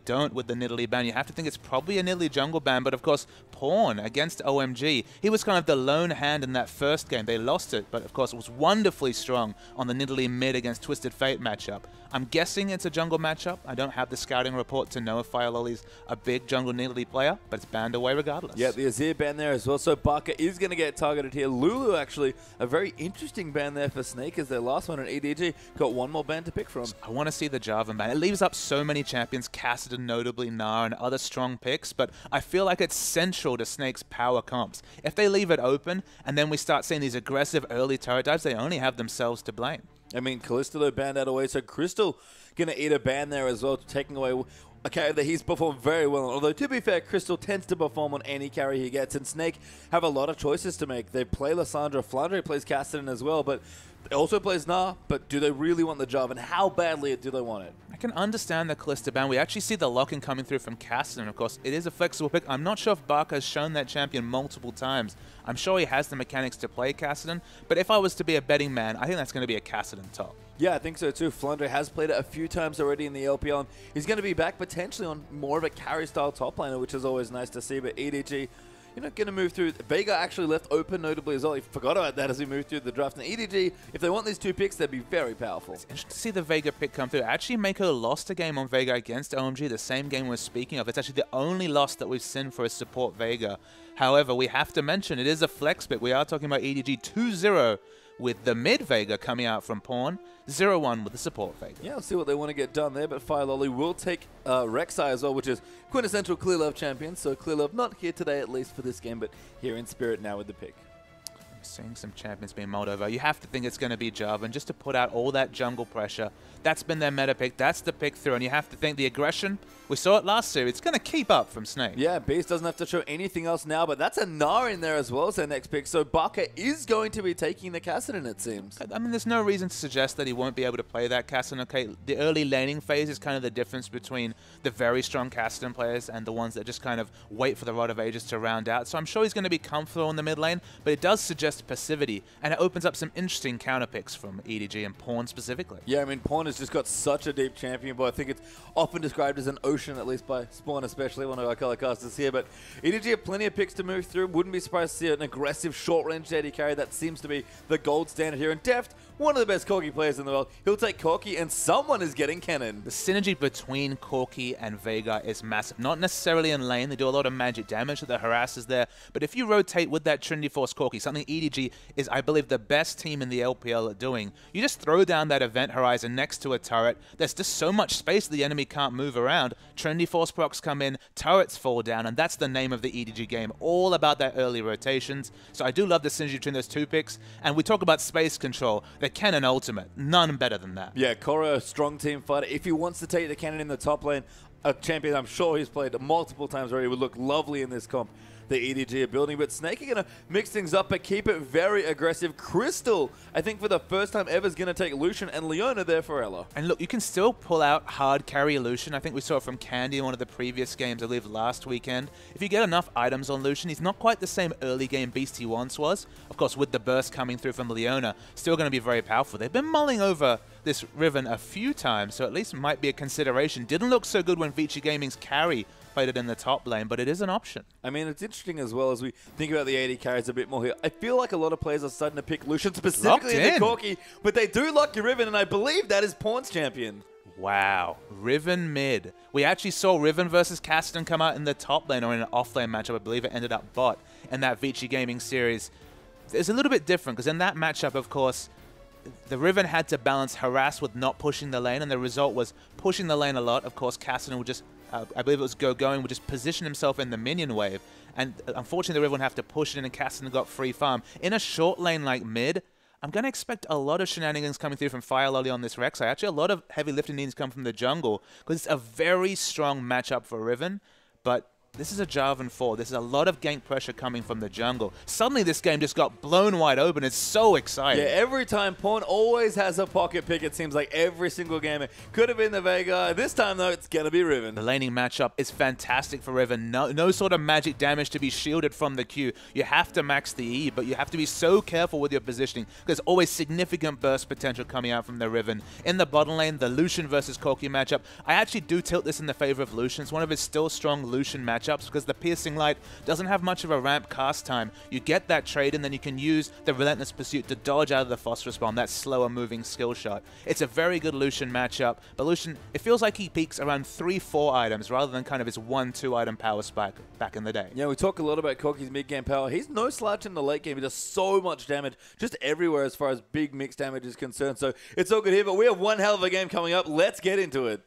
don't with the Nidalee ban. You have to think it's probably a Nidalee jungle ban, but of course, Pawn against OMG. He was kind of the lone hand in that first game. They lost it, but of course it was wonderfully strong on the Nidalee mid against Twisted Fate matchup. I'm guessing it's a jungle matchup. I don't have the scouting report to know if fireOli's a big jungle Nidalee player, but it's banned away regardless. Yeah, the Azir ban there as well, so BAKA is going to get targeted here. Lulu, actually, a very interesting ban there for Snake as their last one, and EDG got one more ban to pick from. I want to see the Jarvan ban. It leaves up so many champions, Kassadin notably, Gnar, and other strong picks, but I feel like it's central to Snake's power comps. If they leave it open, and then we start seeing these aggressive early turret dives, they only have themselves to blame. I mean, Callisto though banned out away, so Crystal going to eat a ban there as well, taking away a carry that he's performed very well on. Although, to be fair, Crystal tends to perform on any carry he gets, and Snake have a lot of choices to make. They play Lissandra, Flandre plays Kassadin as well, but they also plays Gnar, but do they really want the Jarvan? How badly do they want it? I can understand the Callisto ban. We actually see the lock-in coming through from Kassadin. Of course, it is a flexible pick. I'm not sure if BAKA has shown that champion multiple times. I'm sure he has the mechanics to play Kassadin, but if I was to be a betting man, I think that's going to be a Kassadin top. Yeah, I think so too. Flandre has played it a few times already in the LPL, and he's going to be back potentially on more of a carry-style top laner, which is always nice to see, but EDG, you're not going to move through. Veigar actually left open notably as well. He forgot about that as we moved through the draft. And EDG, if they want these two picks, they'd be very powerful. It's interesting to see the Veigar pick come through. Actually, Meiko lost a game on Veigar against OMG, the same game we're speaking of. It's actually the only loss that we've seen for a support Veigar. However, we have to mention it is a flex pick. We are talking about EDG 2-0 with the mid Veigar coming out from Pawn, 0-1 with the support Veigar. Yeah, let's see what they want to get done there, but fireOli will take Rek'Sai as well, which is quintessential Clear Love champion, so Clear Love not here today at least for this game, but here in spirit now with the pick. Seeing some champions being mulled over. You have to think it's going to be Jarvan just to put out all that jungle pressure. That's been their meta pick. That's the pick through. And you have to think the aggression, we saw it last series, it's going to keep up from Snake. Yeah, Beast doesn't have to show anything else now, but that's a Gnar in there as well as their next pick. So BAKA is going to be taking the Kassadin, it seems. I mean, there's no reason to suggest that he won't be able to play that Kassadin. Okay, the early laning phase is kind of the difference between the very strong Kassadin players and the ones that just kind of wait for the Rod of Ages to round out. So I'm sure he's going to be comfortable in the mid lane, but it does suggest passivity. And it opens up some interesting counter picks from EDG and Pawn specifically. Yeah, I mean, Pawn has just got such a deep champion, but I think it's often described as an ocean, at least by Spawn, especially one of our color casters here. But EDG have plenty of picks to move through. Wouldn't be surprised to see an aggressive short-range AD carry. That seems to be the gold standard here. And Deft, one of the best Corki players in the world, he'll take Corki, and someone is getting Kennen. The synergy between Corki and Veigar is massive. Not necessarily in lane. They do a lot of magic damage to the harassers there. But if you rotate with that Trinity Force Corki, something EDG is, I believe, the best team in the LPL at doing, you just throw down that event horizon next to a turret. There's just so much space the enemy can't move around. Trinity Force procs come in, turrets fall down, and that's the name of the EDG game. All about that early rotations. So I do love the synergy between those two picks. And we talk about space control. The Kennen ultimate. None better than that. Yeah, Korra, a strong team fighter. If he wants to take the Kennen in the top lane, a champion I'm sure he's played multiple times already would look lovely in this comp. The EDG are building, but Snake are going to mix things up but keep it very aggressive. Crystal, I think for the first time ever, is going to take Lucian and Leona there for Ella. And look, you can still pull out hard carry Lucian. I think we saw it from Candy in one of the previous games, I believe last weekend. If you get enough items on Lucian, he's not quite the same early game beast he once was. Of course, with the burst coming through from Leona, still going to be very powerful. They've been mulling over this Riven a few times, so at least it might be a consideration. Didn't look so good when Vici Gaming's carry played it in the top lane, but it is an option. I mean, it's interesting as well as we think about the AD carries a bit more here. I feel like a lot of players are starting to pick Lucian specifically in the Corki, but they do lock your Riven, and I believe that is Pawn's champion. Wow. Riven mid. We actually saw Riven versus Kassadin come out in the top lane or in an off-lane matchup. I believe it ended up bot in that Vici Gaming series. It's a little bit different because in that matchup, of course, the Riven had to balance harass with not pushing the lane, and the result was pushing the lane a lot. Of course, Kassadin would just, I believe it was going, would just position himself in the minion wave. And unfortunately, the Riven would have to push it in, and Kassadin got free farm. In a short lane like mid, I'm going to expect a lot of shenanigans coming through from fireOli on this Rek'Sai. Actually, a lot of heavy lifting needs to come from the jungle, because it's a very strong matchup for Riven. But this is a Jarvan 4. There's a lot of gank pressure coming from the jungle. Suddenly this game just got blown wide open. It's so exciting. Yeah, every time Pawn always has a pocket pick, it seems like every single game. It could have been the Veigar. This time, though, it's going to be Riven. The laning matchup is fantastic for Riven. No sort of magic damage to be shielded from the Q. You have to max the E, but you have to be so careful with your positioning. There's always significant burst potential coming out from the Riven. In the bottom lane, the Lucian versus Corki matchup, I actually do tilt this in the favor of Lucian. It's one of his still strong Lucian matchups because the Piercing Light doesn't have much of a ramp cast time. You get that trade and then you can use the Relentless Pursuit to dodge out of the Phosphorus Bomb, that slower moving skill shot. It's a very good Lucian matchup, but Lucian, it feels like he peaks around 3-4 items rather than kind of his 1-2 item power spike back in the day. Yeah, we talk a lot about Corki's mid-game power. He's no slouch in the late game. He does so much damage just everywhere as far as big mix damage is concerned. So it's all good here, but we have one hell of a game coming up. Let's get into it.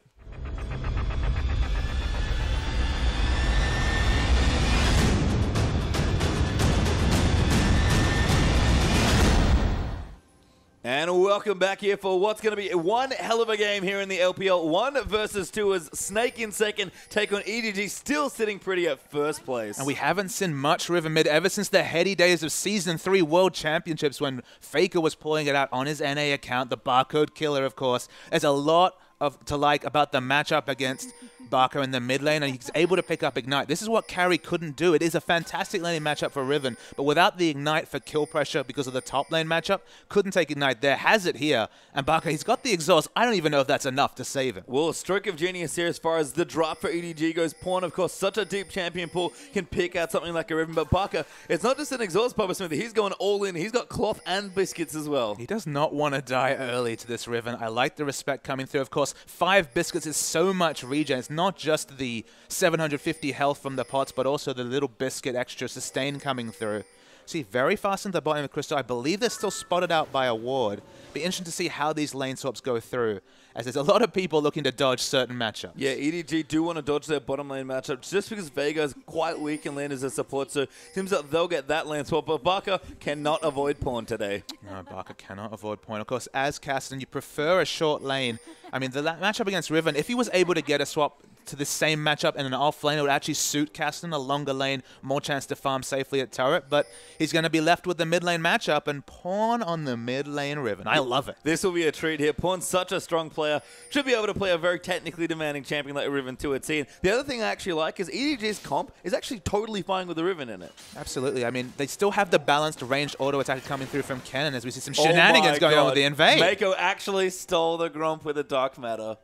And welcome back here for what's going to be one hell of a game here in the LPL. 1 versus 2 as Snake in second take on EDG, still sitting pretty at first place. And we haven't seen much Riven mid ever since the heady days of Season 3 World Championships when Faker was pulling it out on his NA account, the barcode killer, of course. There's a lot to like about the matchup against BAKA in the mid lane, and he's able to pick up Ignite. This is what Carry couldn't do. It is a fantastic laning matchup for Riven, but without the Ignite for kill pressure because of the top lane matchup, couldn't take Ignite there. Has it here, and BAKA, he's got the exhaust. I don't even know if that's enough to save him. Well, a stroke of genius here as far as the drop for EDG goes. Pawn, of course, such a deep champion pool, can pick out something like a Riven, but BAKA, it's not just an exhaust, Papa Smithy. He's going all in. He's got cloth and biscuits as well. He does not want to die early to this Riven. I like the respect coming through. Of course, 5 biscuits is so much regen. It's not just the 750 health from the pots, but also the little biscuit extra sustain coming through. See, very fast into the bottom of Crystal. I believe they're still spotted out by a ward. Be interesting to see how these lane swaps go through, as there's a lot of people looking to dodge certain matchups. Yeah, EDG do want to dodge their bottom lane matchup just because Veigar's quite weak in lane as a support, so it seems that they'll get that lane swap, but BAKA cannot avoid Pawn today. No, BAKA cannot avoid Pawn. Of course, as Kassadin, you prefer a short lane. I mean, the matchup against Riven, if he was able to get a swap to the same matchup in an off lane, it would actually suit Kassadin, a longer lane, more chance to farm safely at turret, but he's going to be left with the mid lane matchup and Pawn on the mid lane Riven. I love it. This will be a treat here. Pawn's such a strong player. Should be able to play a very technically demanding champion like Riven to a T. And the other thing I actually like is EDG's comp is actually totally fine with the Riven in it. Absolutely. I mean, they still have the balanced ranged auto attack coming through from Kennen as we see some shenanigans going on with the invade. Meiko actually stole the Gromp with a Dark Matter.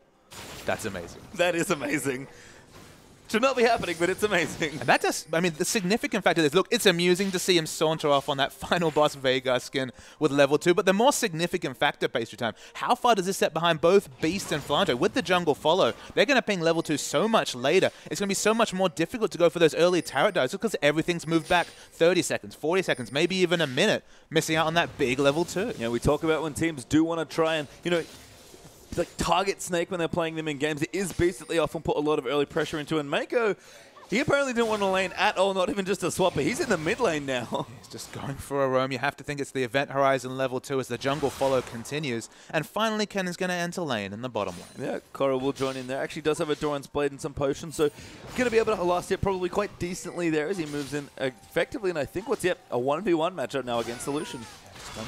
That's amazing. That is amazing. Should not be happening, but it's amazing. And that just, I mean, the significant factor is, look, it's amusing to see him saunter off on that final boss Veigar skin with level 2, but the more significant factor, Pastry Time, how far does this set behind both Beast and Flandre? With the jungle follow, they're going to ping level 2 so much later. It's going to be so much more difficult to go for those early turret dives because everything's moved back 30 seconds, 40 seconds, maybe even a minute, missing out on that big level 2. Yeah, we talk about when teams do want to try and, you know, like target Snake when they're playing them in games. It is Beast that they often put a lot of early pressure into, and Meiko, he apparently didn't want to lane at all, not even just a swapper. He's in the mid lane now. He's just going for a roam. You have to think it's the Event Horizon level 2 as the jungle follow continues. And finally, Kennen's going to enter lane in the bottom lane. Yeah, Korra will join in there. Actually does have a Doran's Blade and some potions, so going to be able to last it probably quite decently there as he moves in effectively. And I think what's yet a 1v1 matchup now against Lucian.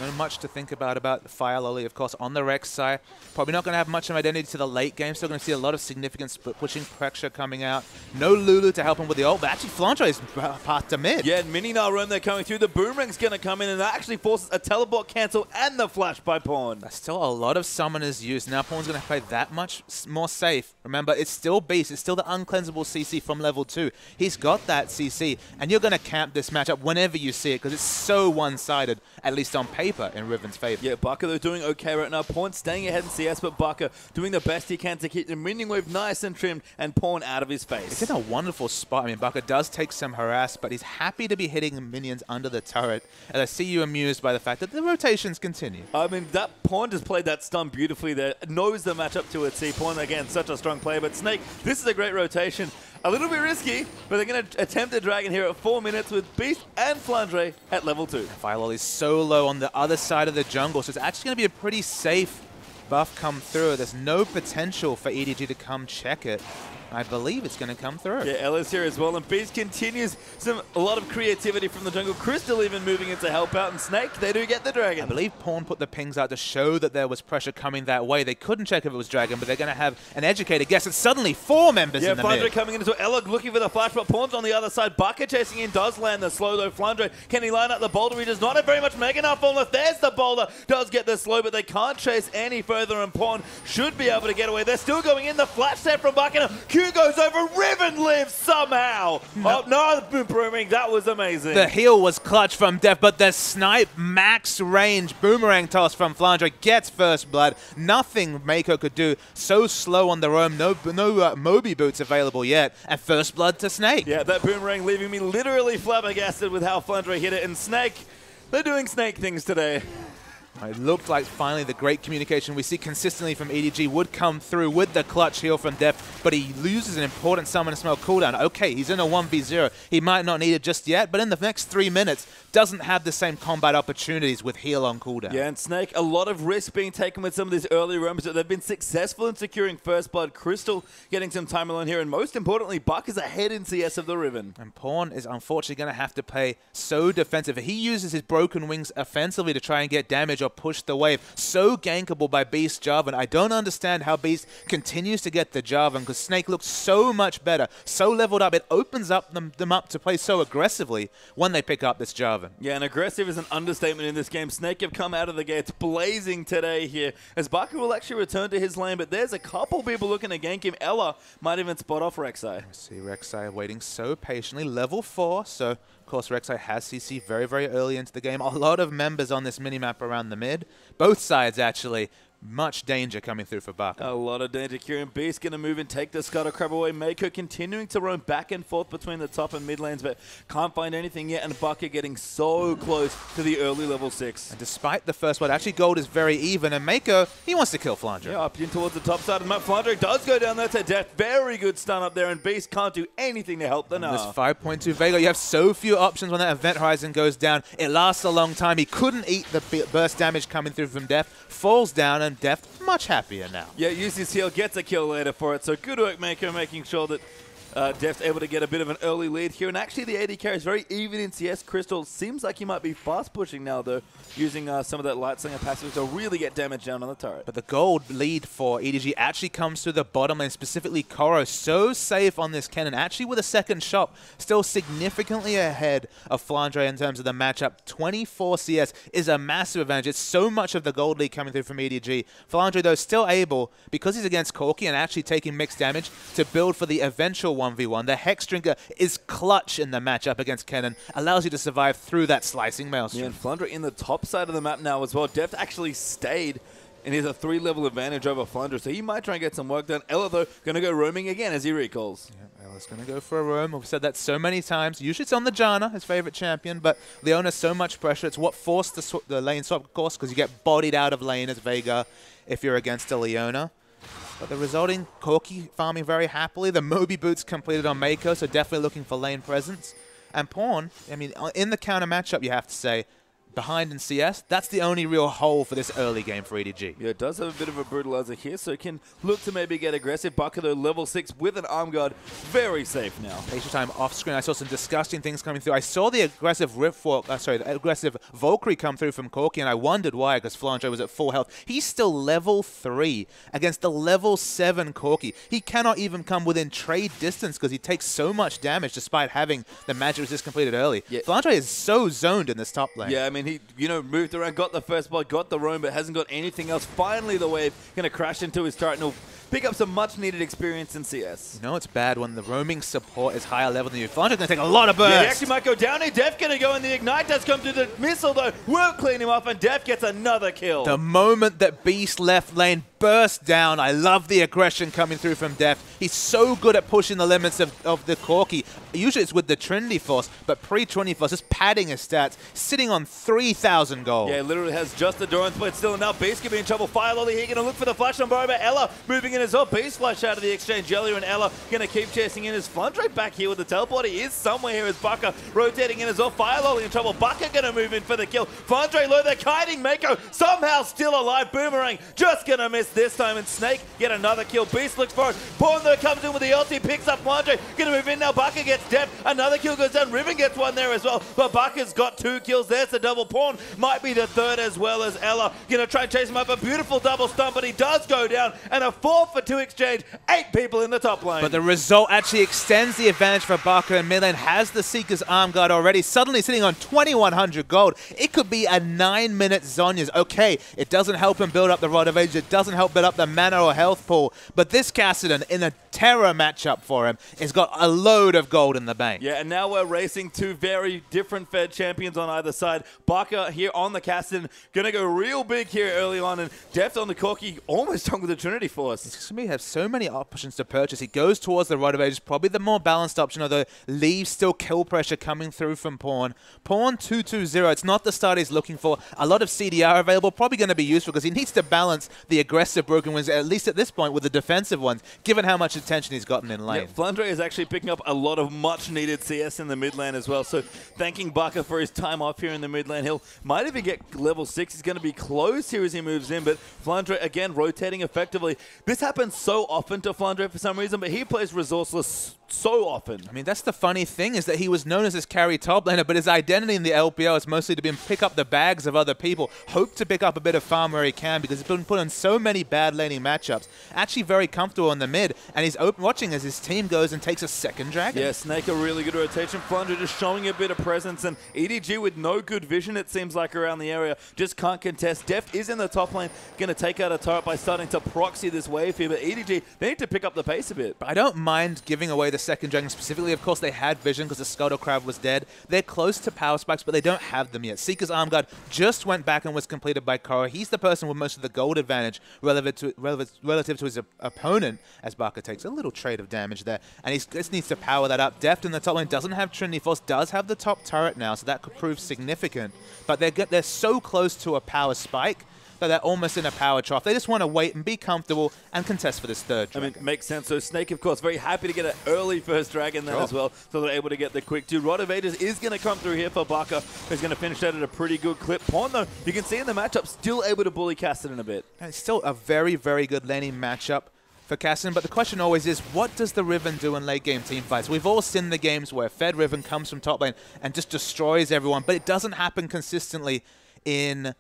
Not much to think about the fireOli, of course, on the Rek'Sai. Probably not going to have much of identity to the late game. Still going to see a lot of significant split pushing pressure coming out. No Lulu to help him with the ult, but actually Flandre is path to mid. Yeah, Mini Gnar roam they're coming through. The Boomerang's going to come in, and that actually forces a teleport cancel and the flash by Pawn. That's still a lot of summoners used. Now Pawn's going to play that much more safe. Remember, it's still Beast. It's still the uncleansable CC from level 2. He's got that CC, and you're going to camp this matchup whenever you see it because it's so one-sided, at least on paper, in Riven's favor. Yeah, BAKA, they're doing okay right now. Pawn staying ahead in CS, but BAKA doing the best he can to keep the minion wave nice and trimmed and Pawn out of his face. It's in a wonderful spot. I mean, BAKA does take some harass, but he's happy to be hitting minions under the turret. And I see you amused by the fact that the rotations continue. I mean, that Pawn just played that stun beautifully there. Knows the matchup to a T. Pawn, again, such a strong player. But Snake, this is a great rotation. A little bit risky, but they're going to attempt the dragon here at 4 minutes with Beast and Flandre at level 2. fireOli is so low on the other side of the jungle, so it's actually going to be a pretty safe buff come through. There's no potential for EDG to come check it. I believe it's going to come through. Yeah, Ella's here as well, and Beast continues a lot of creativity from the jungle. Crystal even moving in to help out, and Snake, they do get the Dragon. I believe Pawn put the pings out to show that there was pressure coming that way. They couldn't check if it was Dragon, but they're going to have an educated guess. It's suddenly 4 members in the mid. Flandre coming in as well. Ella looking for the flash, but Pawn's on the other side. BAKA chasing in, does land the slow though. Flandre, can he line up the boulder? He does not have very much Mega enough on left. There's the boulder, does get the slow, but they can't chase any further, and Pawn should be able to get away. They're still going in. The flash set from BAKA. Q goes over. Riven lives somehow. Oh no, the boomerang, that was amazing. The heal was clutch from Deft, but the snipe max range boomerang toss from Flandre gets first blood. Nothing Meiko could do. So slow on the roam. No Moby boots available yet. And first blood to Snake. Yeah, that boomerang leaving me literally flabbergasted with how Flandre hit it. And Snake, they're doing Snake things today. It looked like finally the great communication we see consistently from EDG would come through with the clutch heal from Deft, but he loses an important summon and smell cooldown. Okay, he's in a 1v0. He might not need it just yet, but in the next 3 minutes, doesn't have the same combat opportunities with heal on cooldown. Yeah, and Snake, a lot of risk being taken with some of these early roams, but they've been successful in securing first blood. Crystal getting some time alone here, and most importantly, Buck is ahead in CS of the Riven. And Pawn is unfortunately going to have to play so defensive. He uses his broken wings offensively to try and get damage or push the wave. So gankable by Beast Jarvan. I don't understand how Beast continues to get the Jarvan, because Snake looks so much better, so leveled up. It opens up them up to play so aggressively when they pick up this Jarvan. Yeah, and aggressive is an understatement in this game. Snake have come out of the gates blazing today here, as BAKA will actually return to his lane, but there's a couple people looking to gank him. Ella might even spot off Rek'Sai. See Rek'Sai waiting so patiently. Level 4, so of course Rek'Sai has CC very, very early into the game. A lot of members on this minimap around the mid. Both sides actually. Much danger coming through for BAKA. A lot of danger. Kieran Beast going to move and take the Scuttle Crab away. Meiko continuing to roam back and forth between the top and mid lanes, but can't find anything yet, and BAKA getting so close to the early level 6. And despite the first one, actually gold is very even, and Meiko, he wants to kill Flandre. Yeah, up in towards the top side of the map. Flandre does go down there to death. Very good stun up there, and Beast can't do anything to help the Gnar. This 5.2 Veigar, you have so few options when that event horizon goes down. It lasts a long time. He couldn't eat the burst damage coming through from Deft. Falls down, and Deft much happier now. Yeah, uses heal, gets a kill later for it. So good work, Meiko, making sure that Deft's able to get a bit of an early lead here. And actually, the AD carry is very even in CS. Crystal seems like he might be fast pushing now, though, using some of that light slinger passive to really get damage down on the turret. But the gold lead for EDG actually comes through the bottom lane, specifically Koro. So safe on this Kennen. Actually, with a second shot, still significantly ahead of Flandre in terms of the matchup. 24 CS is a massive advantage. It's so much of the gold lead coming through from EDG. Flandre, though, still able, because he's against Corki and actually taking mixed damage, to build for the eventual 1v1. The Hex Drinker is clutch in the matchup against Kennen, allows you to survive through that slicing maelstrom. Yeah, and Flandre in the top side of the map now as well. Deft actually stayed, and he has a 3-level advantage over Flandre, so he might try and get some work done. Ella, though, going to go roaming again as he recalls. Yeah, Ella's going to go for a roam. We've said that so many times. Usually it's on the Janna, his favorite champion, but Leona, so much pressure. It's what forced the lane swap, of course, because you get bodied out of lane as Veigar if you're against a Leona. But the resulting Corki farming very happily. The Moby boots completed on Meiko, so definitely looking for lane presence. And Pawn, I mean, in the counter matchup, you have to say, behind in CS, that's the only real hole for this early game for EDG. Yeah, it does have a bit of a brutalizer here, so it can look to maybe get aggressive. BAKA, though, level 6 with an arm guard, very safe now. Patient time off screen, I saw some disgusting things coming through. I saw the aggressive the aggressive Valkyrie come through from Corki, and I wondered why, because Flandre was at full health. He's still level 3 against the level 7 Corki. He cannot even come within trade distance because he takes so much damage despite having the magic resist completed early. Yeah. Flandre is so zoned in this top lane. Yeah, I mean, he, moved around, got the first blood, got the roam, but hasn't got anything else. Finally, the wave going to crash into his turret, and he'll pick up some much-needed experience in CS. You know it's bad when the roaming support is higher level than you. Flandre's going to take a lot of burst. Yeah, he actually might go down here. Deft going to go, and the Ignite does come through the missile, though. Won't clean him off, and Deft gets another kill. The moment that Beast left lane burst down, I love the aggression coming through from Deft. He's so good at pushing the limits of the Corki. Usually it's with the Trinity Force, but pre-Trinity Force, just padding his stats, sitting on 3,000 gold. Yeah, literally has just the Doran's blade still enough. Beast could be in trouble. fireOli here, going to look for the flash on Boba. Ella moving in as well. Beast flash out of the exchange earlier, and Ella going to keep chasing in as Flandre back here with the teleport. He is somewhere here as BAKA rotating in as well. fireOli in trouble. BAKA going to move in for the kill. Flandre low, they're kiting Meiko, somehow still alive. Boomerang just going to miss. miss this time, and Snake get another kill. Beast looks for it. Pawn though comes in with the ulti, picks up Flandre. Gonna move in now. BAKA gets Deft. Another kill goes down. Riven gets one there as well. But BAKA's got 2 kills. There's the double. Pawn might be the 3rd as well as Ella. Gonna try and chase him up. A beautiful double stump, but he does go down. And a 4-for-2 exchange. 8 people in the top lane. But the result actually extends the advantage for BAKA, and mid lane has the Seeker's Arm Guard already. Suddenly sitting on 2,100 gold. It could be a 9-minute Zhonya's. Okay, it doesn't help him build up the Rod of Ages. It doesn't help build up the mana or health pool. But this Kassadin, in a terror matchup for him, has got a load of gold in the bank. Yeah, and now we're racing 2 very different Fed champions on either side. BAKA here on the Kassadin, gonna go real big here early on, and Deft on the Corki, almost done with the Trinity Force. We have so many options to purchase. He goes towards the Rod of Ages, probably the more balanced option, although leaves still kill pressure coming through from Pawn. Pawn 2-2-0, it's not the start he's looking for. A lot of CDR available, probably going to be useful because he needs to balance the aggressive broken wings, at least at this point, with the defensive ones, given how much attention he's gotten in lane. Yeah, Flandre is actually picking up a lot of much-needed CS in the mid lane as well, so thanking BAKA for his time off here in the mid lane. He might even get level 6. He's going to be close here as he moves in, but Flandre, again, rotating effectively. This happens so often to Flandre for some reason, but he plays resourceless so often. I mean, that's the funny thing, is that he was known as this carry top laner, but his identity in the LPL is mostly to pick up the bags of other people, hope to pick up a bit of farm where he can, because he's been put in so many bad laning matchups. Actually very comfortable in the mid, and he's watching as his team goes and takes a second dragon. Yeah, Snake a really good rotation. Flandre just showing a bit of presence, and EDG with no good vision, it seems like, around the area, just can't contest. Deft is in the top lane, going to take out a turret by starting to proxy this wave here, but EDG, they need to pick up the pace a bit. But I don't mind giving away the second dragon specifically. Of course, they had vision because the Scuttle Crab was dead. They're close to power spikes, but they don't have them yet. Seeker's Arm Guard just went back and was completed by Korra. He's the person with most of the gold advantage relative to his opponent, as BAKA takes a little trade of damage there. And he just needs to power that up. Deft in the top lane doesn't have Trinity Force, does have the top turret now, so that could prove significant. But they're so close to a power spike that they're almost in a power trough. They just want to wait and be comfortable and contest for this third dragon. I mean, makes sense. So Snake, of course, very happy to get an early first dragon there as well, so they're able to get the quick 2. Rod of Ages is going to come through here for BAKA, who's going to finish that at a pretty good clip. Pawn, though, you can see in the matchup, still able to bully Kassadin a bit. And it's still a very, very good laning matchup for Kassadin, but the question always is, what does the Riven do in late game team fights? We've all seen the games where Fed Riven comes from top lane and just destroys everyone, but it doesn't happen consistently in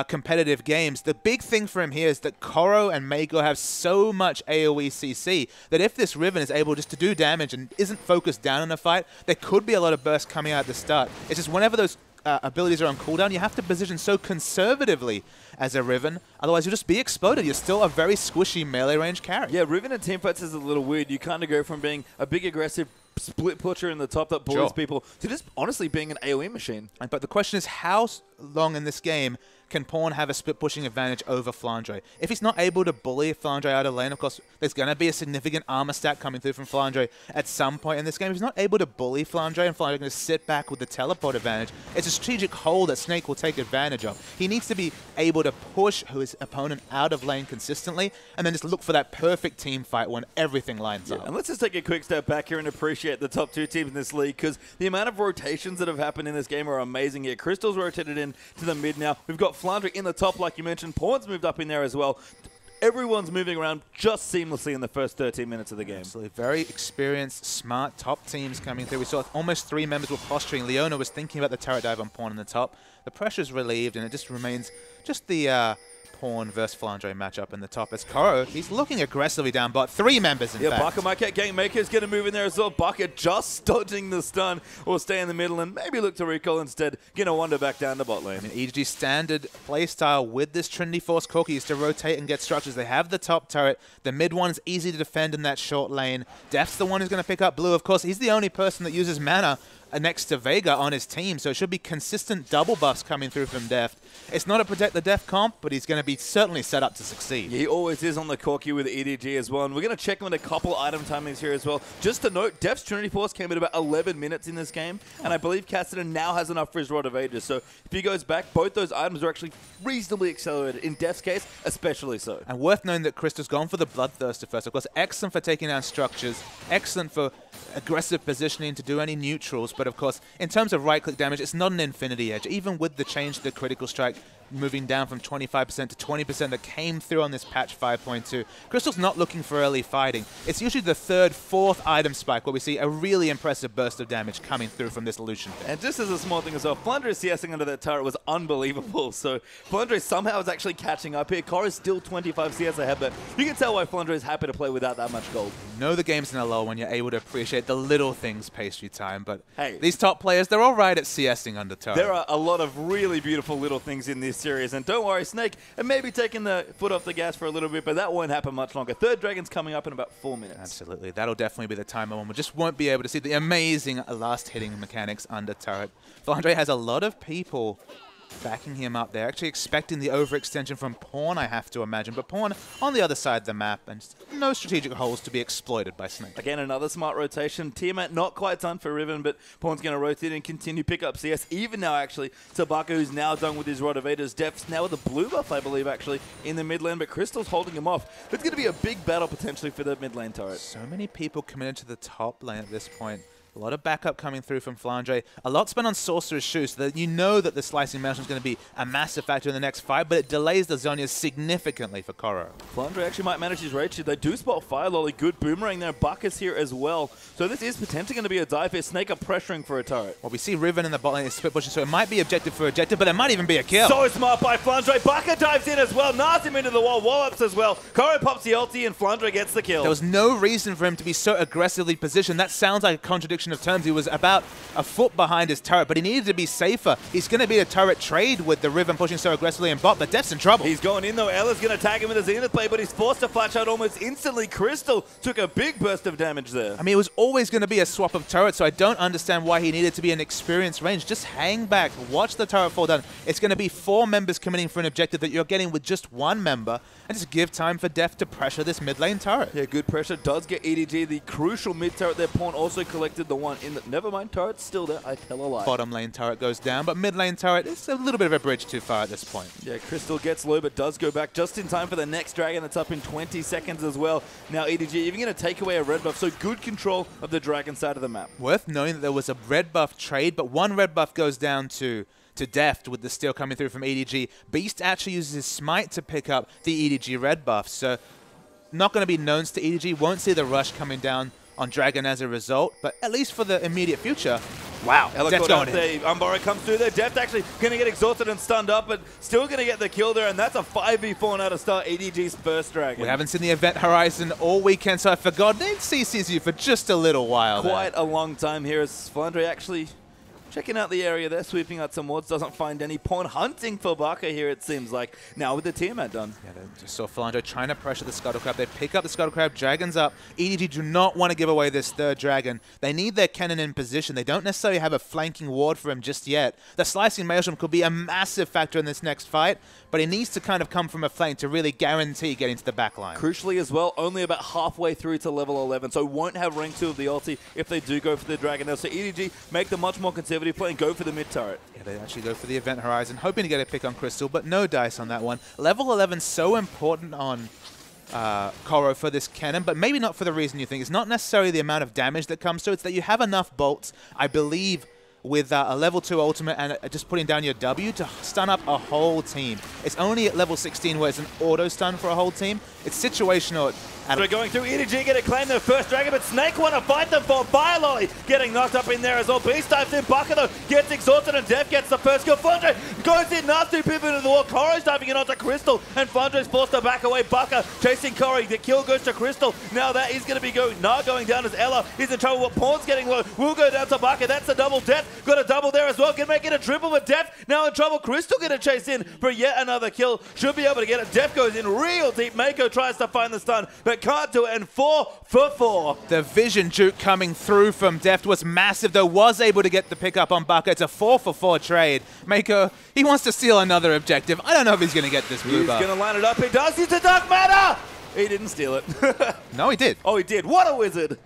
competitive games. The big thing for him here is that Koro and Meiko have so much AoE CC that if this Riven is able just to do damage and isn't focused down in a fight, there could be a lot of bursts coming out at the start. It's just whenever those abilities are on cooldown, you have to position so conservatively as a Riven, otherwise you'll just be exploded. You're still a very squishy melee range carry. Yeah, Riven in teamfights is a little weird. You kind of go from being a big aggressive split pusher in the top that bullies people to just honestly being an AoE machine. But the question is, how long in this game can Pawn have a split pushing advantage over Flandre? If he's not able to bully Flandre out of lane, of course, there's going to be a significant armor stack coming through from Flandre at some point in this game. If he's not able to bully Flandre and Flandre going to sit back with the teleport advantage, it's a strategic hold that Snake will take advantage of. He needs to be able to push his opponent out of lane consistently and then just look for that perfect team fight when everything lines up. And let's just take a quick step back here and appreciate the top 2 teams in this league, because the amount of rotations that have happened in this game are amazing here. Crystal's rotated in to the mid now. We've got Flandre in the top, like you mentioned. Pawn's moved up in there as well. Everyone's moving around just seamlessly in the first 13 minutes of the game. Absolutely. Very experienced, smart top teams coming through. We saw almost 3 members were posturing. Leona was thinking about the turret dive on Pawn in the top. The pressure's relieved, and it just remains just the Pawn versus Flandre matchup in the top. As Koro, he's looking aggressively down bot. 3 members, in fact. BAKA might get gang. Meiko's going to move in there as well. BAKA just dodging the stun, will stay in the middle and maybe look to recall instead. Going to wander back down to bot lane. I mean, EDG's standard playstyle with this Trinity Force Corki is to rotate and get structures. They have the top turret. The mid one is easy to defend in that short lane. Deft's the one who's going to pick up blue. Of course, he's the only person that uses mana next to Veigar on his team, so it should be consistent double buffs coming through from Deft. It's not a protect the Deft comp, but he's going to be certainly set up to succeed. Yeah, he always is on the Corki with EDG as well, and we're going to check on a couple item timings here as well. Just to note, Deft's Trinity Force came at about 11 minutes in this game, and I believe Kassadin now has enough for his Rod of Ages, so if he goes back, both those items are actually reasonably accelerated. In Deft's case, especially so. And worth knowing that Crystal's gone for the Bloodthirster first. Of course, excellent for taking down structures, excellent for aggressive positioning to do any neutrals, but of course, in terms of right-click damage, it's not an infinity edge. Even with the change to the critical strike, moving down from 25% to 20% that came through on this patch 5.2. Crystal's not looking for early fighting. It's usually the third, fourth item spike where we see a really impressive burst of damage coming through from this Lucian. And just as a small thing as well, Flandre CSing under that turret was unbelievable. So Flandre somehow is actually catching up here. Korra is still 25 CS ahead, but you can tell why Flandre is happy to play without that much gold. You know the game's in a lull when you're able to appreciate the little things pastry time, but hey, these top players, they're all right at CSing under turret. There are a lot of really beautiful little things in this series, and don't worry, Snake, and maybe taking the foot off the gas for a little bit, but that won't happen much longer. Third Dragon's coming up in about 4 minutes. Absolutely. That'll definitely be the time when we just won't be able to see the amazing last hitting mechanics under turret. Flandre has a lot of people backing him up. They're actually expecting the overextension from Pawn, I have to imagine. But Pawn on the other side of the map, and no strategic holes to be exploited by Snake. Again, another smart rotation. Tiamat not quite done for Riven, but Pawn's going to rotate and continue pick up CS. Even now, actually, to BAKA, who's now done with his Rod of Ages. Deft's now with a blue buff, I believe, actually, in the mid lane, but Crystal's holding him off. It's going to be a big battle, potentially, for the mid lane turret. So many people committed to the top lane at this point. A lot of backup coming through from Flandre. A lot spent on Sorcerer's Shoe, so that you know that the Slicing Mountain is going to be a massive factor in the next fight, but it delays the Zhonya's significantly for Korra. Flandre actually might manage his rage. They do spot fireOli. Good boomerang there. BAKA's here as well. So this is potentially going to be a dive here. Snake are pressuring for a turret. Well, we see Riven in the bot lane is split pushing, so it might be objective for objective, but it might even be a kill. So smart by Flandre. BAKA dives in as well. Knars him into the wall. Wall-ups as well. Korra pops the ulti, and Flandre gets the kill. There was no reason for him to be so aggressively positioned. That sounds like a contradiction of terms. He was about a foot behind his turret, but he needed to be safer. He's going to be a turret trade with the Riven pushing so aggressively in bot, but Deft's in trouble. He's going in though. Ella's going to tag him with a Zenith play, but he's forced to flash out almost instantly. Crystal took a big burst of damage there. I mean, it was always going to be a swap of turrets, so I don't understand why he needed to be an experienced range. Just hang back, watch the turret fall down. It's going to be 4 members committing for an objective that you're getting with just 1 member, and just give time for Deft to pressure this mid lane turret. Yeah, good pressure. Does get EDG, the crucial mid turret there. Pawn also collected the one in the... Never mind, turret's still there. I tell a lie. Bottom lane turret goes down, but mid lane turret is a little bit of a bridge too far at this point. Yeah, Crystal gets low, but does go back just in time for the next dragon that's up in 20 seconds as well. Now EDG even going to take away a red buff, so good control of the dragon side of the map. Worth knowing that there was a red buff trade, but 1 red buff goes down to Deft with the steal coming through from EDG. Beast actually uses his smite to pick up the EDG red buff, so not going to be knowns to EDG. Won't see the rush coming down on Dragon as a result, but at least for the immediate future, wow, Deft's going in. Umbara comes through there. Deft actually going to get exhausted and stunned up, but still going to get the kill there, and that's a 5v4 now to start EDG's first dragon. We haven't seen the event horizon all weekend, so I forgot they've CC'd you for just a little while. Quite a long time here as Flandre actually checking out the area there, sweeping out some wards, doesn't find any. Pawn hunting for BAKA here, it seems like. Now with the Tiamat done. Yeah, they just saw Flandre trying to pressure the Scuttle Crab. They pick up the Scuttle Crab, Dragon's up. EDG do not want to give away this third dragon. They need their Kennen in position. They don't necessarily have a flanking ward for him just yet. The Slicing Maelstrom could be a massive factor in this next fight, but he needs to kind of come from a flank to really guarantee getting to the back line. Crucially as well, only about halfway through to level 11, so won't have rank 2 of the ulti if they do go for the dragon now. So EDG make the much more conservative play and go for the mid turret. Yeah, they actually go for the event horizon, hoping to get a pick on Crystal, but no dice on that one. Level 11 so important on Korra for this Kennen, but maybe not for the reason you think. It's not necessarily the amount of damage that comes to it, it's that you have enough bolts, I believe, with a level 2 ultimate and just putting down your W to stun up a whole team. It's only at level 16 where it's an auto stun for a whole team. It's situational. They're going through. EDG going to claim their first dragon, but Snake want to fight them for fireOli. Getting knocked up in there as well. Beast dives in. BAKA though gets exhausted, and Deft gets the first kill. Flandre goes in. Nasty pivot into the wall. Korra's diving in onto Crystal, and Flandre's forced to back away. BAKA chasing Korra. The kill goes to Crystal. Now that is going to be Gnar going down as Ella is in trouble. But Pawn's getting low. Will go down to BAKA. That's a double. Deft got a double there as well. Can make it a triple, but Deft now in trouble. Crystal going to chase in for yet another kill. Should be able to get it. Deft goes in real deep. Meiko tries to find the stun, but can't do it. And 4 for 4. The vision juke coming through from Deft was massive, though was able to get the pick up on BAKA. It's a 4 for 4 trade. Meiko, he wants to steal another objective. I don't know if he's going to get this blue buff. He's going to line it up. He does. He's a Dark Matter. He didn't steal it. No, he did. Oh, he did. What a wizard.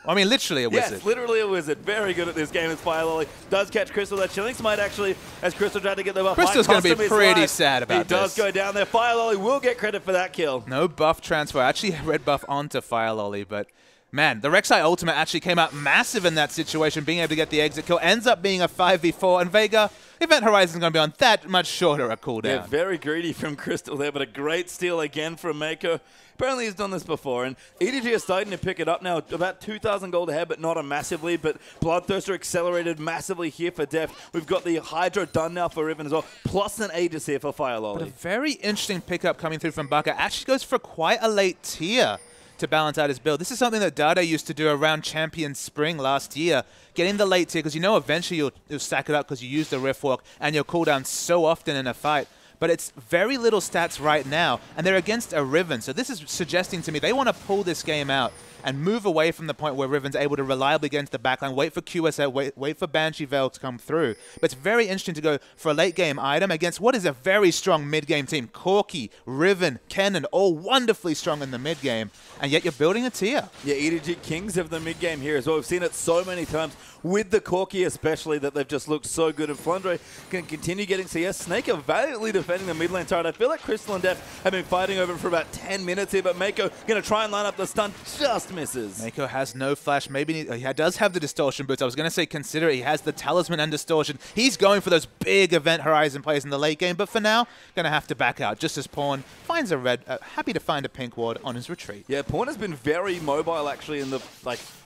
I mean, literally a wizard. Yes, literally a wizard. Very good at this game as fireOli. Does catch Crystal. That Chilling Smite actually, as Crystal tried to get the buff. Crystal's going to be pretty sad about this. He does go down there. fireOli will get credit for that kill. No buff transfer. Actually, red buff onto fireOli, but Man, the Rek'Sai ultimate actually came out massive in that situation, being able to get the exit kill. Ends up being a 5v4, and Veigar, Event Horizon's going to be on that much shorter a cooldown. Yeah, very greedy from Crystal there, but a great steal again from Meiko. Apparently he's done this before, and EDG is starting to pick it up now. About 2,000 gold ahead, but not a massive lead. But Bloodthirster accelerated massively here for Deft. We've got the Hydra done now for Riven as well, plus an Aegis here for fireOli. But a very interesting pickup coming through from BAKA. Actually goes for quite a late tier to balance out his build. This is something that Dada used to do around Champion Spring last year, getting the late tier, because you know eventually you'll stack it up because you use the Rift Walk and you'll cooldown so often in a fight. But it's very little stats right now, and they're against a Riven. So this is suggesting to me they want to pull this game out and move away from the point where Riven's able to reliably get into the backline, wait for QSL, wait for Banshee Veil to come through. But it's very interesting to go for a late game item against what is a very strong mid-game team. Corki, Riven, Kennen, all wonderfully strong in the mid-game, and yet you're building a tier. Yeah, EDG Kings of the mid-game here as well. We've seen it so many times with the Corki especially that they've just looked so good. And Flandre can continue getting CS. Snake are valiantly defending the mid lane turret. I feel like Crystal and Deft have been fighting over for about 10 minutes here, but Meiko going to try and line up the stun, just misses. Meiko has no flash. Maybe he does have the distortion boots. I was going to say consider it. He has the talisman and distortion. He's going for those big Event Horizon plays in the late game, but for now, going to have to back out just as Pawn finds a red, happy to find a pink ward on his retreat. Yeah, Pawn has been very mobile actually in the,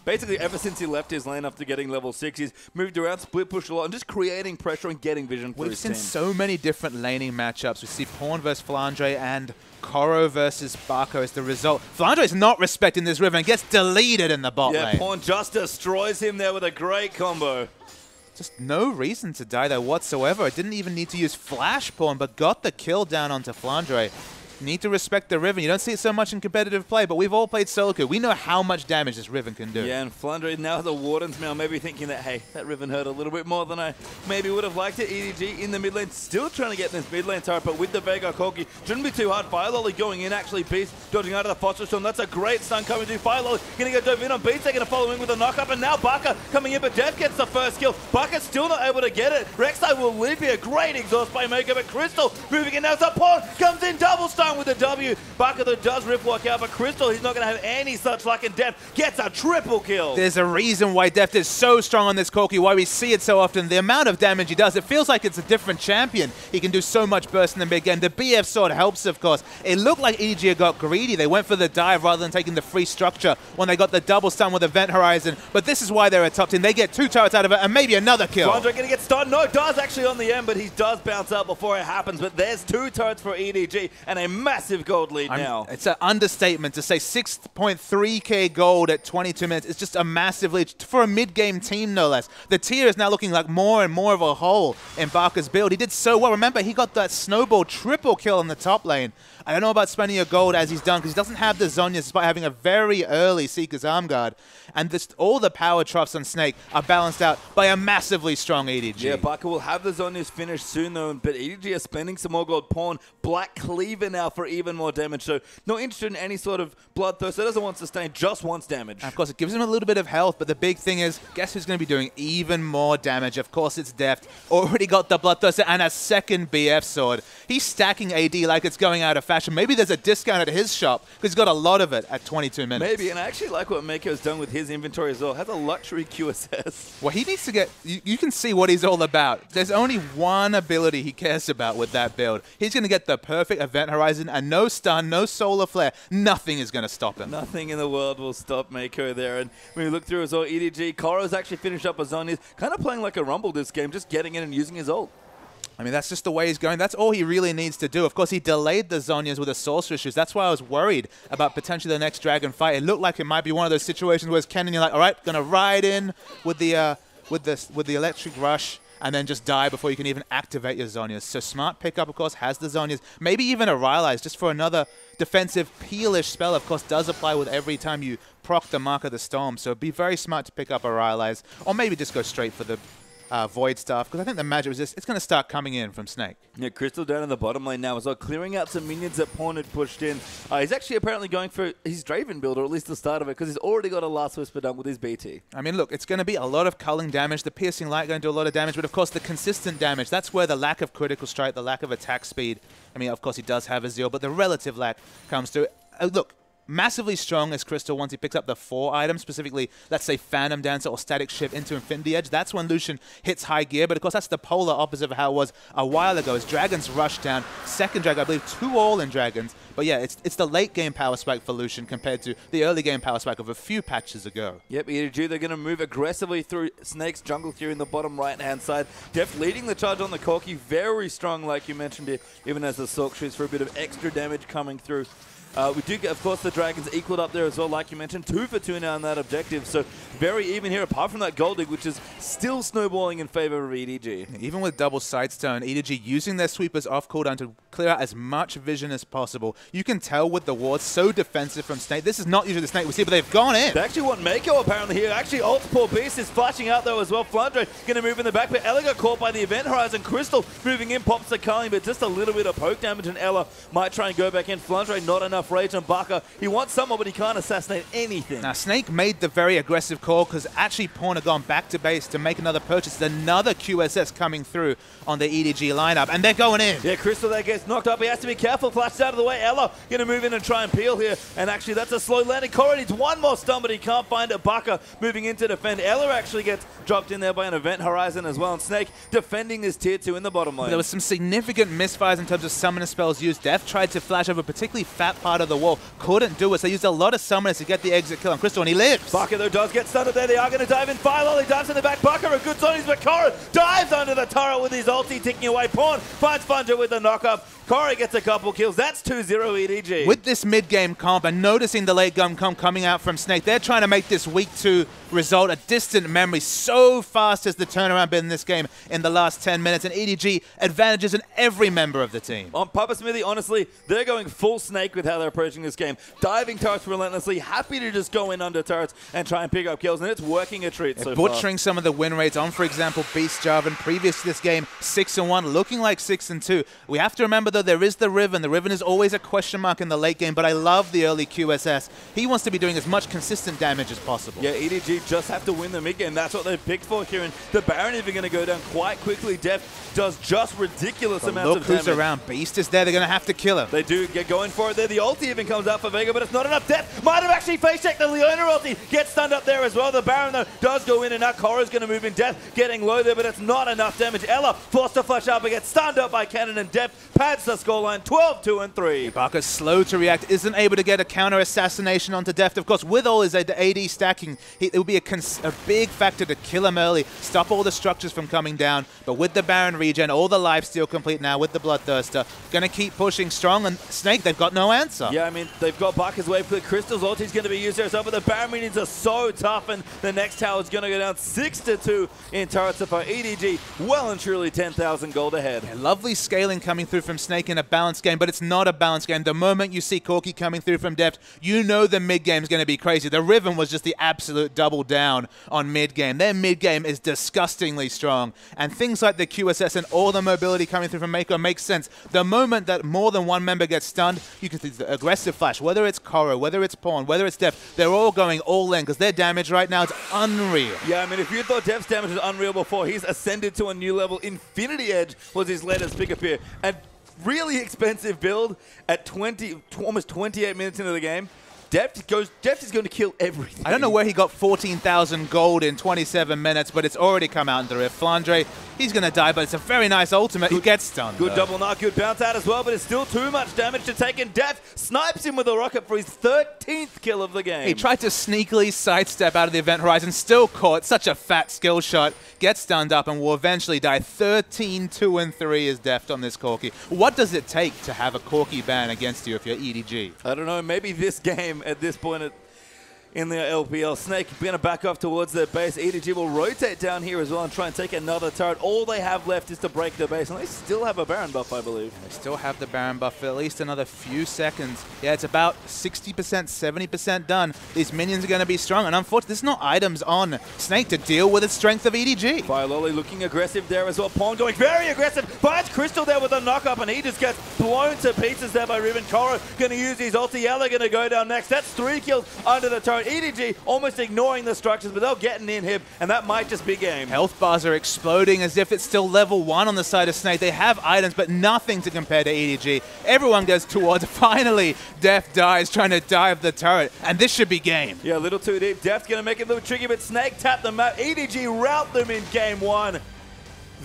basically ever since he left his lane after getting level 6, he's moved around, split push a lot, and just creating pressure and getting vision for his team. We've seen so many different laning matchups. We see Pawn versus Flandre and Koro versus BAKA as the result. Flandre is not respecting this Riven and gets deleted in the bot lane. Yeah, Pawn just destroys him there with a great combo. Just no reason to die there whatsoever. It didn't even need to use Flash Pawn, but got the kill down onto Flandre. Need to respect the Riven. You don't see it so much in competitive play, but we've all played solo queue. We know how much damage this Riven can do. Yeah, and Flandre now the Warden's Mail, maybe thinking that, hey, that Riven hurt a little bit more than I maybe would have liked it. EDG in the mid lane, still trying to get this mid lane turret, but with the Veigar Corki, shouldn't be too hard. fireOli going in, actually, Beast dodging out of the Foster Storm. That's a great stun coming through. fireOli going to go dove in on Beast. They're going to follow in with a knock-up, and now BAKA coming in, but Deft gets the first kill. BAKA's still not able to get it. Rek'Sai will live here. Great exhaust by Meiko, but Crystal moving in now. So Pawn comes in, double stun with the W. BAKA though does Rift Walk out, but Crystal, he's not going to have any such luck, and Deft gets a triple kill. There's a reason why Deft is so strong on this Corki, why we see it so often. The amount of damage he does, it feels like it's a different champion. He can do so much burst in the mid game. The BF sword helps, of course. It looked like EDG got greedy. They went for the dive rather than taking the free structure when they got the double stun with Event Horizon. But this is why they're a top team. They get 2 turrets out of it and maybe another kill. Flandre going to get stunned. No, does actually on the end, but he does bounce out before it happens. But there's 2 turrets for EDG and a massive gold lead now. It's an understatement to say 6.3k gold at 22 minutes. It's just a massive lead for a mid-game team, no less. The tier is now looking like more and more of a hole in BAKA's build. He did so well. Remember, he got that snowball triple kill in the top lane. I don't know about spending your gold as he's done because he doesn't have the Zhonya's despite having a very early Seeker's Arm Guard. And all the power troughs on Snake are balanced out by a massively strong EDG. Yeah, BAKA will have the Zhonya's finished soon though, but EDG is spending some more gold. Pawn, Black Cleaver now for even more damage. So not interested in any sort of bloodthirst. It doesn't want sustain, just wants damage. And of course, it gives him a little bit of health, but the big thing is, guess who's going to be doing even more damage? Of course, it's Deft. Already got the bloodthirster and a second BF sword. He's stacking AD like it's going out of fashion. Maybe there's a discount at his shop because he's got a lot of it at 22 minutes. Maybe, and I actually like what Meiko's done with his inventory as well. Has a luxury QSS. Well, he needs to get... You can see what he's all about. There's only one ability he cares about with that build. He's going to get the perfect Event Horizon and no stun, no solar flare. Nothing is going to stop him. Nothing in the world will stop Meiko there. And when we look through as well, EDG, Koro's actually finished up a zone. He's kind of playing like a Rumble this game, just getting in and using his ult. I mean, that's just the way he's going. That's all he really needs to do. Of course, he delayed the Zhonya's with a Sorceress Shoes. That's why I was worried about potentially the next Dragon fight. It looked like it might be one of those situations where it's Kennen, you're like, all right, going to ride in with the Electric Rush and then just die before you can even activate your Zhonya's. So smart pickup, of course, has the Zhonya's. Maybe even a Rylai's just for another defensive peelish spell, of course, does apply with every time you proc the Mark of the Storm. So be very smart to pick up a Rylai's, or maybe just go straight for the Void stuff, because I think the magic resist, it's going to start coming in from Snake. Yeah, Crystal down in the bottom lane now as well, clearing out some minions that Pawn had pushed in. He's actually apparently going for his Draven build, or at least the start of it, because he's already got a Last Whisper done with his BT. I mean, look, it's going to be a lot of culling damage. The Piercing Light going to do a lot of damage, but of course the consistent damage, that's where the lack of critical strike, the lack of attack speed, I mean, of course he does have a Zeal, but the relative lack comes through. Look, massively strong as Crystal once he picks up the 4 items, specifically, let's say, Phantom Dancer or Static Shift into Infinity Edge. That's when Lucian hits high gear, but of course that's the polar opposite of how it was a while ago as Dragons rush down. Second Dragon, I believe 2 all-in Dragons. But yeah, it's the late game power spike for Lucian compared to the early game power spike of a few patches ago. Yep, EDG, they're going to move aggressively through Snake's jungle here in the bottom right-hand side. Deft leading the charge on the Corki, very strong like you mentioned here, even as the Silk shoots for a bit of extra damage coming through. We do get, of course, the Dragons equaled up there as well, like you mentioned. 2 for 2 now on that objective, so very even here, apart from that gold dig, which is still snowballing in favor of EDG. Even with double Sidestone, EDG using their sweepers off cooldown to clear out as much vision as possible. You can tell with the wards so defensive from Snake. This is not usually the Snake we see, but they've gone in. They actually want Meiko apparently here. Actually, ult poor Beast is flashing out though as well. Flandre going to move in the back, but Ella got caught by the Event Horizon. Crystal moving in, pops the Culling, but just a little bit of poke damage, and Ella might try and go back in. Flandre not enough rage on BAKA. He wants someone, but he can't assassinate anything. Now, Snake made the very aggressive call because actually Pawn had gone back to base to make another purchase. There's another QSS coming through on the EDG lineup, and they're going in. Yeah, Crystal there gets knocked up. He has to be careful. Flashed out of the way. Ella going to move in and try and peel here. And actually, that's a slow landing. Corri needs one more stun, but he can't find it. BAKA moving in to defend. Ella actually gets dropped in there by an Event Horizon as well. And Snake defending his tier 2 in the bottom lane. There was some significant misfires in terms of summoner spells used. Deft tried to flash over a particularly fat part of the wall. Couldn't do it, so they used a lot of summoners to get the exit kill on Crystal, and he lives. BAKA, though, does get stunned up there. They are going to dive in. fireOli dives in the back. BAKA, a good zone. But Corri dives under the turret with his ulti, ticking away. Pawn finds Flandre with the knock-up. Corri gets a couple kills. That's 2-0 EDG. With this mid-game comp and noticing the late game comp coming out from Snake, they're trying to make this week 2 result a distant memory. So fast has the turnaround been in this game in the last 10 minutes, and EDG advantages in every member of the team. On Papa Smithy, honestly, they're going full Snake with how they're approaching this game. Diving turrets relentlessly, happy to just go in under turrets and try and pick up kills, and it's working a treat so far. Butchering some of the win rates on, for example, Beast Jarvan, previous to this game, 6-1, looking like 6-2. We have to remember, though, there is the Riven. The Riven is always a question mark in the late game, but I love the early QSS. He wants to be doing as much consistent damage as possible. Yeah, EDG just have to win the mid game. That's what they've picked for here, and the Baron even going to go down quite quickly. Deft does just ridiculous amounts of damage. Look who's around. Beast is there. They're going to have to kill him. They do get going for it there. The ulti even comes out for Veigar, but it's not enough. Deft might have actually face-checked the Leona ulti. Gets stunned up there as well. The Baron, though, does go in, and now Korra's going to move in. Deft getting low there, but it's not enough damage. Ella forced to flash out, but gets stunned up by Kennen, and Deft pads the scoreline 12-2-3. BAKA's slow to react, isn't able to get a counter assassination onto Deft. Of course, with all his AD stacking, it will be a big factor to kill him early, stop all the structures from coming down. But with the Baron regen, all the lifesteal complete now with the Bloodthirster, going to keep pushing strong. And Snake, they've got no answer. Yeah, I mean, they've got BAKA's wave clear. Crystal's ulti is going to be used there as well, but the Baron minions are so tough, and the next tower is going to go down 6-2 in turrets for EDG. Well and truly 10,000 gold ahead. Yeah, lovely scaling coming through from Snake in a balanced game, but it's not a balanced game. The moment you see Corki coming through from Deft, you know the mid game is going to be crazy. The Riven was just the absolute double down on mid game. Their mid game is disgustingly strong, and things like the QSS and all the mobility coming through from Meiko makes sense. The moment that more than one member gets stunned, you can see the aggressive flash, whether it's Korra, whether it's Pawn, whether it's Deft, they're all going all in because their damage right now is unreal. Yeah, I mean, if you thought Deft's damage was unreal before, he's ascended to a new level. Infinity Edge was his latest pick up here, and really expensive build at almost 28 minutes into the game. Deft is going to kill everything. I don't know where he got 14,000 gold in 27 minutes, but it's already come out in the rift. Flandre, he's going to die, but it's a very nice ultimate. He gets stunned. Good double knock, good bounce out as well, but it's still too much damage to take, and Deft snipes him with a rocket for his 13th kill of the game. He tried to sneakily sidestep out of the Event Horizon, still caught. Such a fat skill shot. Gets stunned up and will eventually die. 13-2-3 is Deft on this Corki. What does it take to have a Corki ban against you if you're EDG? I don't know, maybe this game at this point in the LPL. Snake going to back off towards their base. EDG will rotate down here as well and try and take another turret. All they have left is to break their base, and they still have a Baron buff, I believe. They still have the Baron buff for at least another few seconds. Yeah, it's about 60%, 70% done. These minions are going to be strong, and unfortunately, there's no items on Snake to deal with the strength of EDG. fireOli looking aggressive there as well. Pawn going very aggressive. Finds Crystal there with a knock-up, and he just gets blown to pieces there by Riven. Korra going to use his ulti. Ella going to go down next. That's 3 kills under the turret. turret. EDG almost ignoring the structures, but they'll get an inhib, and that might just be game. Health bars are exploding as if it's still level 1 on the side of Snake. They have items, but nothing to compare to EDG. Everyone goes towards. Finally, Deft dies trying to dive the turret, and this should be game. Yeah, a little too deep. Deft's going to make it a little tricky, but Snake tapped them out. EDG rout them in game 1.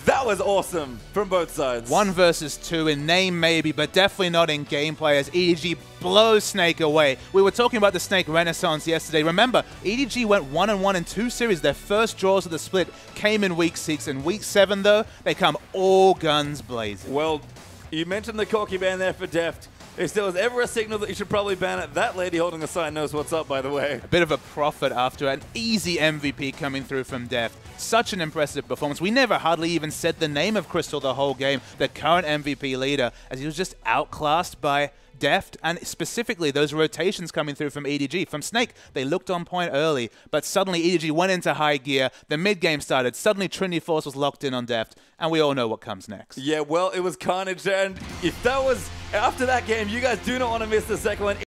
That was awesome from both sides. 1 versus 2 in name maybe, but definitely not in gameplay as EDG blows Snake away. We were talking about the Snake Renaissance yesterday. Remember, EDG went 1-1 in 2 series. Their first draws of the split came in week 6. In week 7, though, they come all guns blazing. Well, you mentioned the Corki ban there for Deft. If there was ever a signal that you should probably ban it, that lady holding the sign knows what's up, by the way. A bit of a profit after an easy MVP coming through from Deft. Such an impressive performance. We never hardly even said the name of Crystal the whole game, the current MVP leader, as he was just outclassed by Deft, and specifically those rotations coming through from EDG. From Snake, they looked on point early, but suddenly EDG went into high gear, the mid-game started, suddenly Trinity Force was locked in on Deft, and we all know what comes next. Yeah, well, it was carnage, and if that was after that game, you guys do not want to miss the second one.